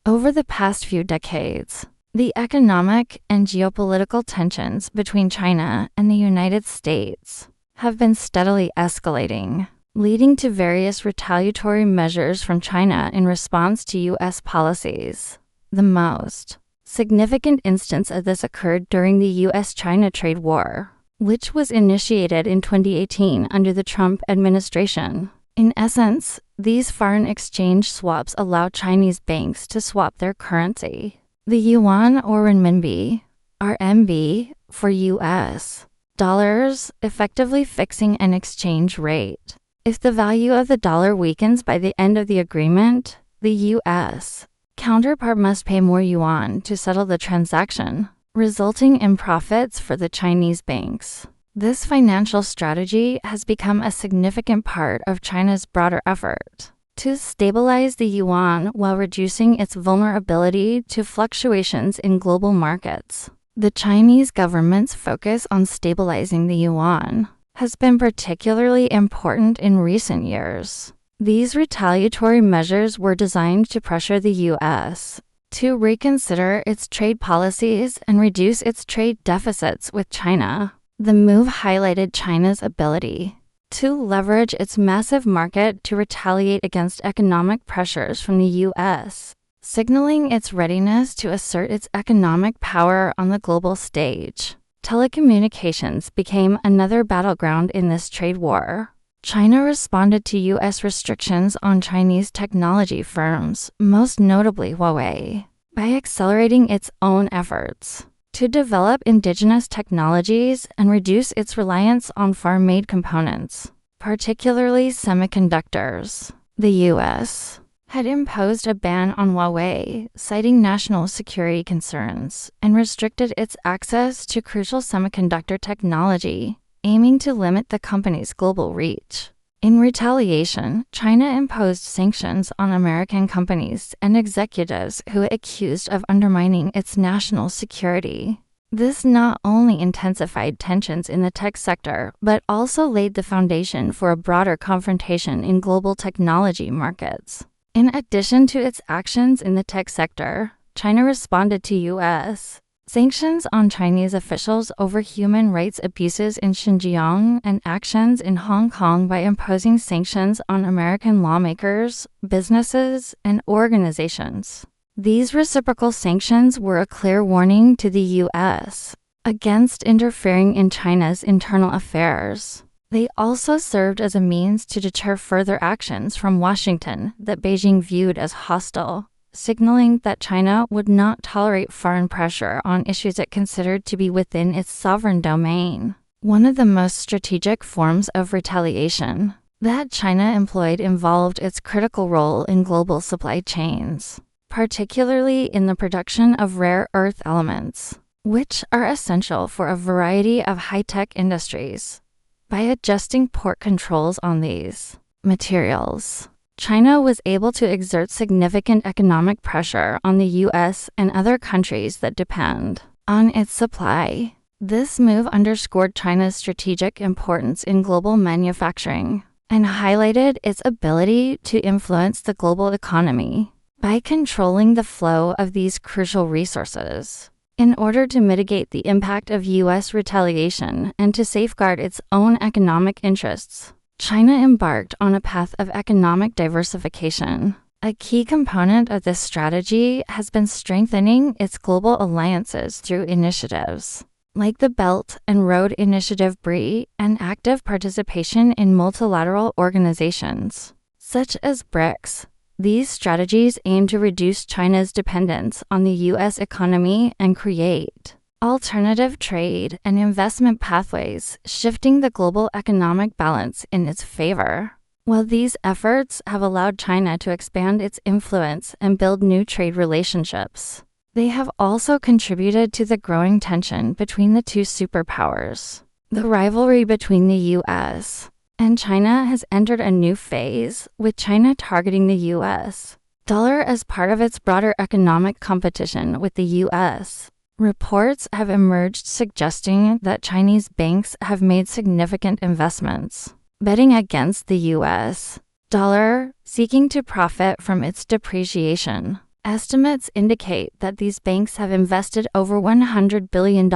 Over the past few decades, the economic and geopolitical tensions between China and the United States have been steadily escalating, leading to various retaliatory measures from China in response to U.S. policies. The most significant instance of this occurred during the U.S.-China trade war, which was initiated in 2018 under the Trump administration. In essence, these foreign exchange swaps allow Chinese banks to swap their currency, the yuan or renminbi, RMB, for US dollars, effectively fixing an exchange rate. If the value of the dollar weakens by the end of the agreement, the US counterpart must pay more yuan to settle the transaction, resulting in profits for the Chinese banks. This financial strategy has become a significant part of China's broader effort to stabilize the yuan while reducing its vulnerability to fluctuations in global markets. The Chinese government's focus on stabilizing the yuan has been particularly important in recent years. These retaliatory measures were designed to pressure the U.S. to reconsider its trade policies and reduce its trade deficits with China. The move highlighted China's ability to leverage its massive market to retaliate against economic pressures from the U.S., signaling its readiness to assert its economic power on the global stage. Telecommunications became another battleground in this trade war. China responded to U.S. restrictions on Chinese technology firms, most notably Huawei, by accelerating its own efforts to develop indigenous technologies and reduce its reliance on foreign-made components, particularly semiconductors. The U.S. had imposed a ban on Huawei, citing national security concerns, and restricted its access to crucial semiconductor technology, aiming to limit the company's global reach. In retaliation, China imposed sanctions on American companies and executives who it accused of undermining its national security. This not only intensified tensions in the tech sector, but also laid the foundation for a broader confrontation in global technology markets. In addition to its actions in the tech sector, China responded to U.S. sanctions on Chinese officials over human rights abuses in Xinjiang and actions in Hong Kong by imposing sanctions on American lawmakers, businesses, and organizations. These reciprocal sanctions were a clear warning to the U.S. against interfering in China's internal affairs. They also served as a means to deter further actions from Washington that Beijing viewed as hostile, signaling that China would not tolerate foreign pressure on issues it considered to be within its sovereign domain. One of the most strategic forms of retaliation that China employed involved its critical role in global supply chains, particularly in the production of rare earth elements, which are essential for a variety of high-tech industries. By adjusting port controls on these materials, China was able to exert significant economic pressure on the U.S. and other countries that depend on its supply. This move underscored China's strategic importance in global manufacturing and highlighted its ability to influence the global economy by controlling the flow of these crucial resources. In order to mitigate the impact of U.S. retaliation and to safeguard its own economic interests, China embarked on a path of economic diversification. A key component of this strategy has been strengthening its global alliances through initiatives like the Belt and Road Initiative (BRI) and active participation in multilateral organizations, such as BRICS. These strategies aim to reduce China's dependence on the U.S. economy and create alternative trade and investment pathways, shifting the global economic balance in its favor. While these efforts have allowed China to expand its influence and build new trade relationships, they have also contributed to the growing tension between the two superpowers. The rivalry between the U.S. and China has entered a new phase, with China targeting the U.S. dollar as part of its broader economic competition with the U.S. Reports have emerged suggesting that Chinese banks have made significant investments betting against the U.S. dollar, seeking to profit from its depreciation. Estimates indicate that these banks have invested over $100 billion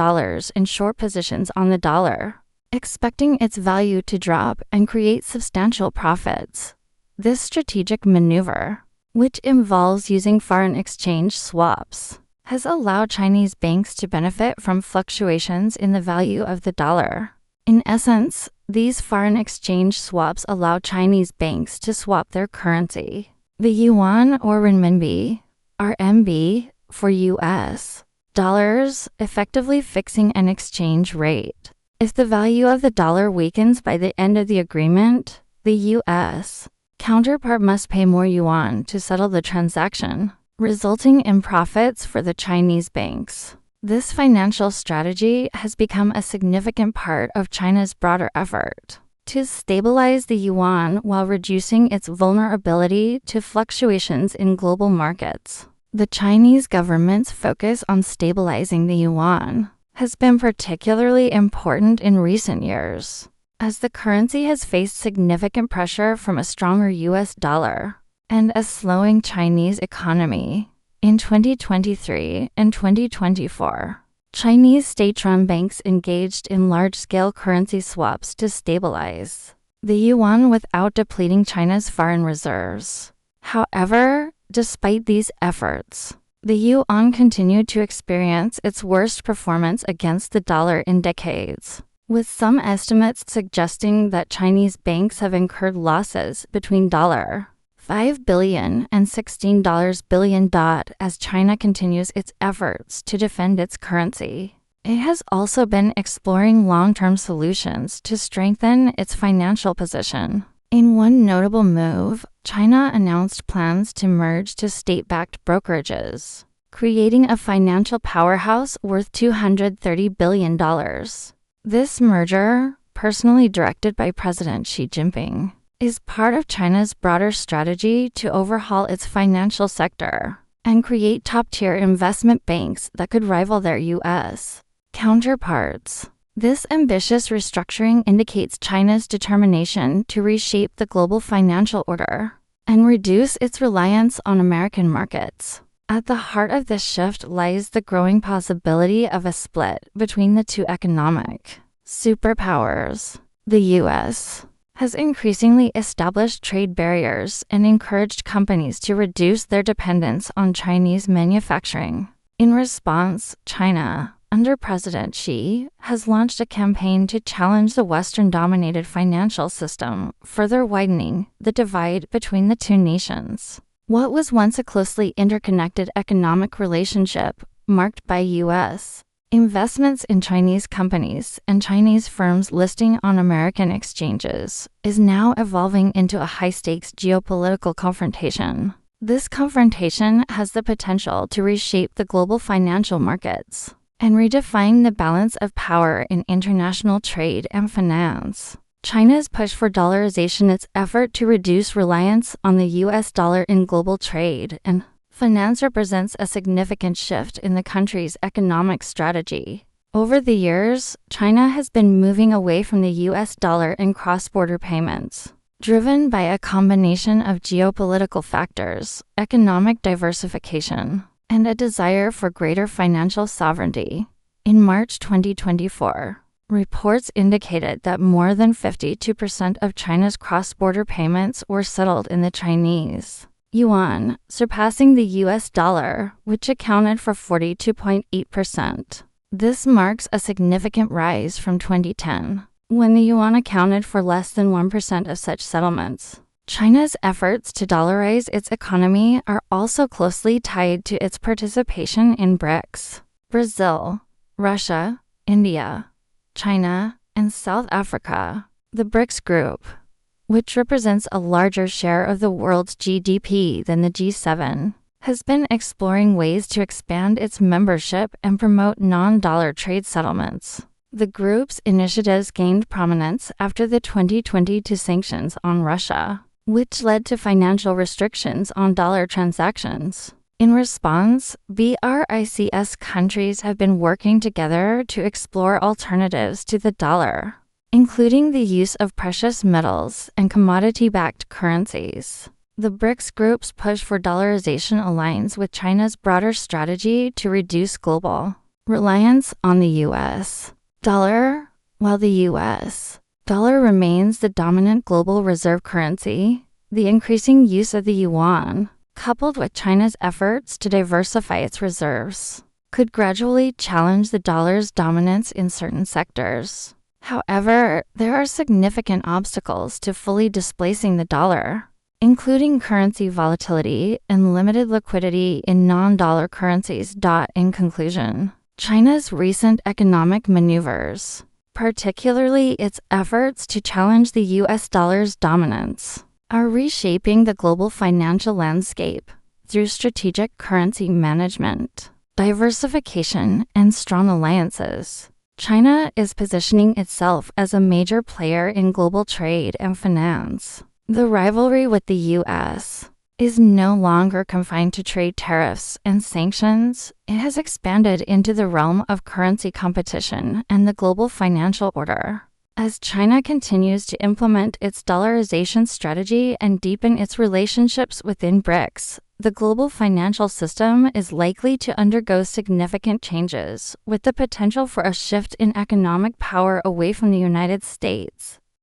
in short positions on the dollar, expecting its value to drop and create substantial profits. This strategic maneuver, which involves using foreign exchange swaps, has allowed Chinese banks to benefit from fluctuations in the value of the dollar. In essence, these foreign exchange swaps allow Chinese banks to swap their currency, the yuan or renminbi, RMB, for US dollars, effectively fixing an exchange rate. If the value of the dollar weakens by the end of the agreement, the US counterpart must pay more yuan to settle the transaction, resulting in profits for the Chinese banks. This financial strategy has become a significant part of China's broader effort to stabilize the yuan while reducing its vulnerability to fluctuations in global markets. The Chinese government's focus on stabilizing the yuan has been particularly important in recent years, as the currency has faced significant pressure from a stronger US dollar and a slowing Chinese economy. In 2023 and 2024, Chinese state-run banks engaged in large-scale currency swaps to stabilize the yuan without depleting China's foreign reserves. However, despite these efforts, the yuan continued to experience its worst performance against the dollar in decades, with some estimates suggesting that Chinese banks have incurred losses between $5 billion and $16 billion as China continues its efforts to defend its currency. It has also been exploring long-term solutions to strengthen its financial position. In one notable move, China announced plans to merge to state-backed brokerages, creating a financial powerhouse worth $230 billion. This merger, personally directed by President Xi Jinping, is part of China's broader strategy to overhaul its financial sector and create top-tier investment banks that could rival their U.S. counterparts. This ambitious restructuring indicates China's determination to reshape the global financial order and reduce its reliance on American markets. At the heart of this shift lies the growing possibility of a split between the two economic superpowers. The U.S. has increasingly established trade barriers and encouraged companies to reduce their dependence on Chinese manufacturing. In response, China, under President Xi, has launched a campaign to challenge the Western-dominated financial system, further widening the divide between the two nations. What was once a closely interconnected economic relationship, marked by U.S. investments in Chinese companies and Chinese firms listing on American exchanges, is now evolving into a high-stakes geopolitical confrontation. This confrontation has the potential to reshape the global financial markets and redefine the balance of power in international trade and finance. China's push for dollarization, its effort to reduce reliance on the US dollar in global trade and finance, represents a significant shift in the country's economic strategy. Over the years, China has been moving away from the US dollar in cross-border payments, driven by a combination of geopolitical factors, economic diversification, and a desire for greater financial sovereignty. In March 2024, reports indicated that more than 52% of China's cross-border payments were settled in the Chinese yuan, surpassing the US dollar, which accounted for 42.8%. This marks a significant rise from 2010, when the yuan accounted for less than 1% of such settlements. China's efforts to dollarize its economy are also closely tied to its participation in BRICS. Brazil, Russia, India, China, and South Africa. The BRICS group, which represents a larger share of the world's GDP than the G7, has been exploring ways to expand its membership and promote non-dollar trade settlements. The group's initiatives gained prominence after the 2022 sanctions on Russia, which led to financial restrictions on dollar transactions. In response, BRICS countries have been working together to explore alternatives to the dollar, including the use of precious metals and commodity-backed currencies. The BRICS group's push for dollarization aligns with China's broader strategy to reduce global reliance on the U.S. dollar. While the U.S. dollar remains the dominant global reserve currency, the increasing use of the yuan, coupled with China's efforts to diversify its reserves, could gradually challenge the dollar's dominance in certain sectors. However, there are significant obstacles to fully displacing the dollar, including currency volatility and limited liquidity in non-dollar currencies. In conclusion, China's recent economic maneuvers, particularly its efforts to challenge the U.S. dollar's dominance, are reshaping the global financial landscape through strategic currency management, diversification, and strong alliances. China is positioning itself as a major player in global trade and finance. The rivalry with the U.S. is no longer confined to trade tariffs and sanctions. It has expanded into the realm of currency competition and the global financial order. As China continues to implement its dollarization strategy and deepen its relationships within BRICS, the global financial system is likely to undergo significant changes, with the potential for a shift in economic power away from the United States.